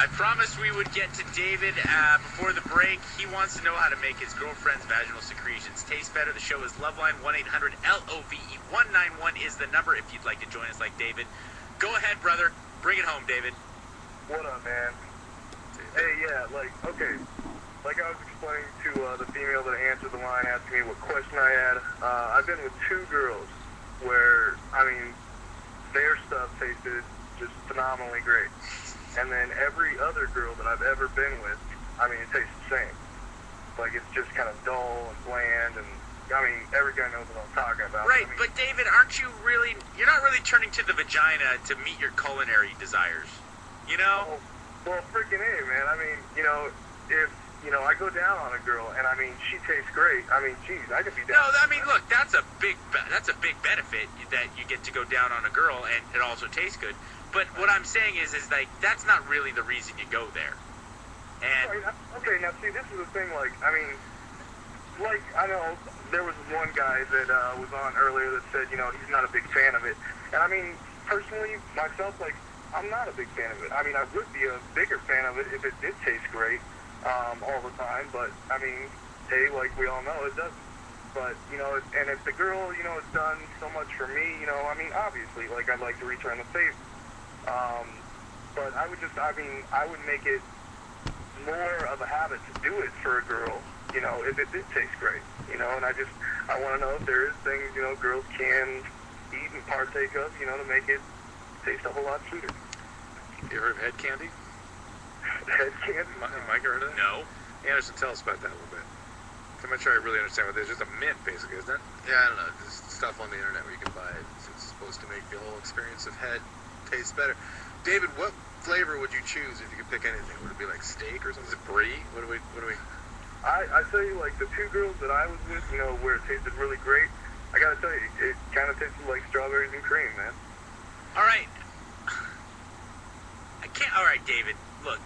I promised we would get to David before the break. He wants to know how to make his girlfriend's vaginal secretions taste better. The show is Loveline. 1-800-LOVE-191 is the number if you'd like to join us like David. Go ahead, brother. Bring it home, David. What up, man? Hey, yeah, like I was explaining to the female that answered the line asking me what question I had, I've been with 2 girls where, I mean, their stuff tasted just phenomenally great. And then every other girl that I've ever been with, I mean, it tastes the same. Like, it's just kind of dull and bland, and, I mean, every guy knows what I'm talking about. Right, I mean, but David, you're not really turning to the vagina to meet your culinary desires, you know? Well, freaking A, man. I mean, you know, if, you know, I go down on a girl, and, I mean, she tastes great, I mean, geez, I could be down. No, I mean, look, that's a big benefit that you get to go down on a girl, and it also tastes good. But what I'm saying is like, that's not really the reason you go there. And okay, now see, this is the thing, like, I mean, like, I know there was one guy that was on earlier that said, you know, he's not a big fan of it. And I mean, personally, myself, like, I'm not a big fan of it. I mean, I would be a bigger fan of it if it did taste great all the time, but, I mean, hey, like we all know, it doesn't. But, you know, and if the girl, you know, has done so much for me, you know, I mean, obviously, like, I'd like to return the favor. But I would make it more of a habit to do it for a girl, you know, if it did taste great, you know, and I want to know if there is things, you know, girls can eat and partake of, you know, to make it taste a whole lot sweeter. You heard of head candy? Head candy? Mike, heard of that? no. Anderson, tell us about that a little bit. I'm not sure I really understand what it is. It's just a mint, basically, isn't it? Yeah, I don't know. There's stuff on the internet where you can buy it. It's supposed to make the whole experience of head taste better. David, what flavor would you choose if you could pick anything? Would it be like steak or something? Is it brie? What do we? I tell you, like, the 2 girls that I was with, you know, where it tasted really great, I gotta tell you, it kind of tasted like strawberries and cream, man. All right. All right, David, look.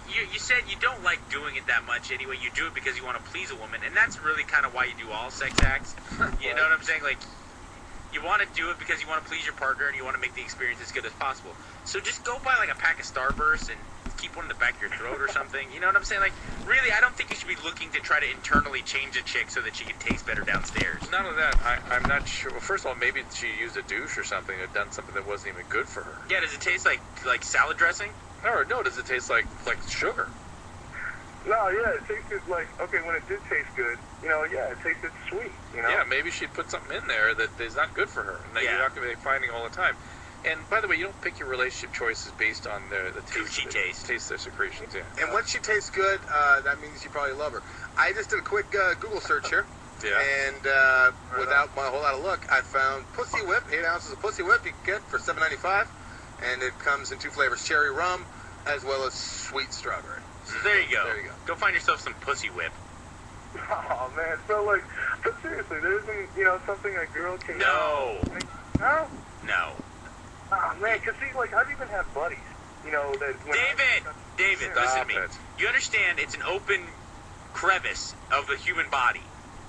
You said you don't like doing it that much anyway. You do it because you want to please a woman, and that's really kind of why you do all sex acts. You know what I'm saying? Like, you want to do it because you want to please your partner and you want to make the experience as good as possible. So just go buy like a pack of Starburst and keep one in the back of your throat or something. You know what I'm saying? Like, really, I don't think you should be looking to try to internally change a chick so that she can taste better downstairs. None of that. I'm not sure. Well, first of all, maybe she used a douche or something or done something that wasn't even good for her. Yeah, does it taste like salad dressing? Or no, does it taste like sugar? No, yeah, it tasted like, okay, when it did taste good, you know, yeah, it tasted sweet, you know? Yeah, maybe she'd put something in there that is not good for her, and that you're not going to be finding all the time. And by the way, you don't pick your relationship choices based on the taste. Taste their secretions, yeah. And when she tastes good, that means you probably love her. I just did a quick Google search here. Yeah. And without a whole lot of luck, I found Pussy Whip, 8 ounces of Pussy Whip you can get for $7.95. And it comes in 2 flavors, cherry rum, as well as sweet strawberry. So there you go. There you go. Go find yourself some Pussy Whip. Oh, man, so, like, but seriously, there isn't, you know, something a girl can... No. No? No. Oh, man, because, see, like, I've even had buddies, you know, that... David, listen to me. You understand it's an open crevice of the human body,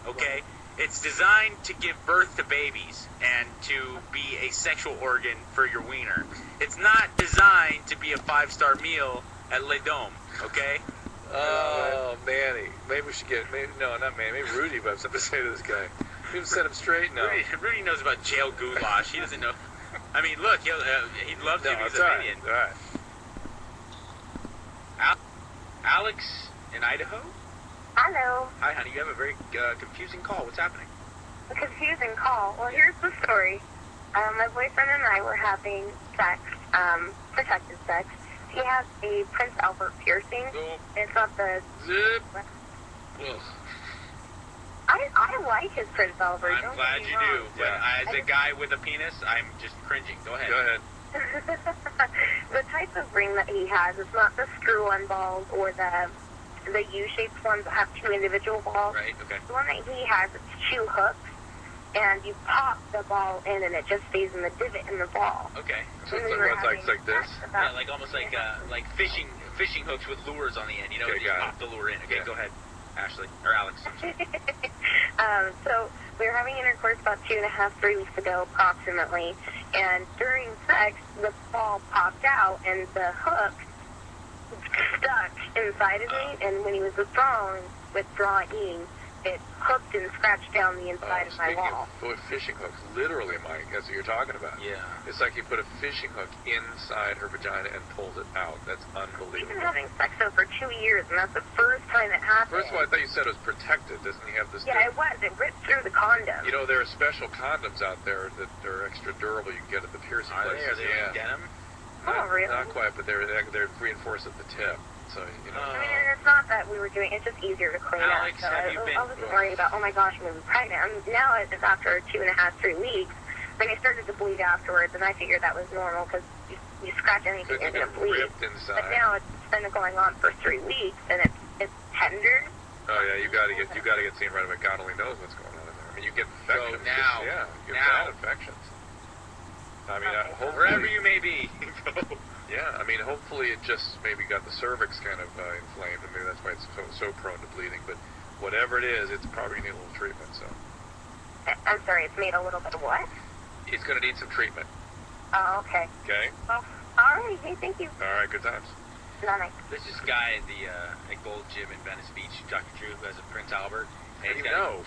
okay? It's designed to give birth to babies and to be a sexual organ for your wiener. It's not designed to be a 5-star meal at Le Dome, okay? Oh, Manny. Maybe we should get... no, not Manny. Maybe Rudy would have something to say to this guy. You can set him straight? No. Rudy knows about jail goulash. He doesn't know... I mean, look, he'd love to give his opinion. All right. Alex in Idaho? Hello. Hi, honey. You have a very confusing call. What's happening? A confusing call. Well, here's the story. My boyfriend and I were having sex, protected sex. He has a Prince Albert piercing. Nope. It's not the... Zip. Ugh. I like his Prince Albert. I'm glad you do. But as a guy with a penis, I'm just cringing. Go ahead. Go ahead. The type of ring that he has is not the screw-on balls or the U-shaped ones that have 2 individual balls. Right, okay. The one that he has, it's 2 hooks, and you pop the ball in, and it just stays in the divot in the ball. Okay. So it's like this? Yeah, like almost like fishing hooks with lures on the end. You know, Okay, you just got pop the lure in. Okay, Yeah. go ahead, Ashley or Alex. So we were having intercourse about 2.5, 3 weeks ago, approximately, and during sex, the ball popped out, and the hook stuck inside of me, and when he was withdrawing, it hooked and scratched down the inside of my wall. Speaking of fishing hooks, literally, Mike, that's what you're talking about. Yeah. It's like he put a fishing hook inside her vagina and pulled it out. That's unbelievable. We've been having sex over 2 years, and that's the first time it happened. First of all, I thought you said it was protected. Doesn't he have this? Yeah, it was. It ripped through the condom. You know, there are special condoms out there that are extra durable. You can get at the piercing places. Are they like denim? Oh, really? Not quite, but they're reinforced at the tip. So, you know. I mean, and it's not that we were doing it's just easier to clean Alex, up. So have you been... I wasn't worried about, oh my gosh, I'm going to be pregnant. Now it's after 2.5, 3 weeks. Then I started to bleed afterwards, and I figured that was normal because you scratch anything, you're going to bleed. Inside. But now it's been going on for 3 weeks, and it's tender. Oh yeah, you gotta get seen right away. God only knows what's going on in there. I mean, you get infections. So now, you get bad infections. I mean, hopefully, wherever you may be. Yeah, I mean, hopefully it just maybe got the cervix kind of inflamed, and maybe that's why it's so prone to bleeding. But whatever it is, it's probably need a little treatment. So. I'm sorry, it's made a little bit of what? He's gonna need some treatment. Oh, okay. Okay. Well, all right. Hey, thank you. All right, good times. Bye. There's this guy at the at Gold Gym in Venice Beach, Dr. Drew, who has a Prince Albert. And How do you know?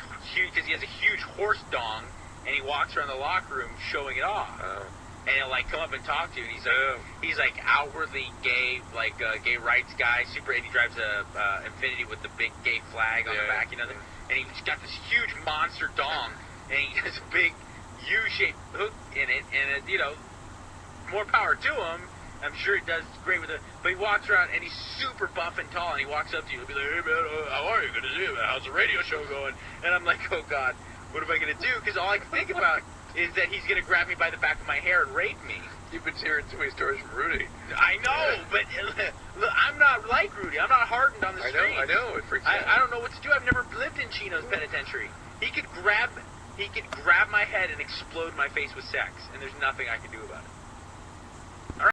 Because he has a huge horse dong, and he walks around the locker room showing it off. Oh. And he'll like come up and talk to you, and he's like outwardly gay, like gay rights guy. Super 80 drives a Infinity with the big gay flag on the back, you know. And he's got this huge monster dong, and he has a big U-shaped hook in it, and it, you know, more power to him. I'm sure he does great with it, but he walks around and he's super buff and tall, and he walks up to you and be like, "Hey man, how are you? Good to see you, man. How's the radio show going?" And I'm like, "Oh God, what am I gonna do?" Because all I can think about is that he's gonna grab me by the back of my hair and rape me. You've been hearing too many stories from Rudy. I know, but look, I'm not like Rudy. I'm not hardened on the street. I know. It freaks out. I don't know what to do. I've never lived in Chino's penitentiary. He could grab my head and explode my face with sex, and there's nothing I can do about it.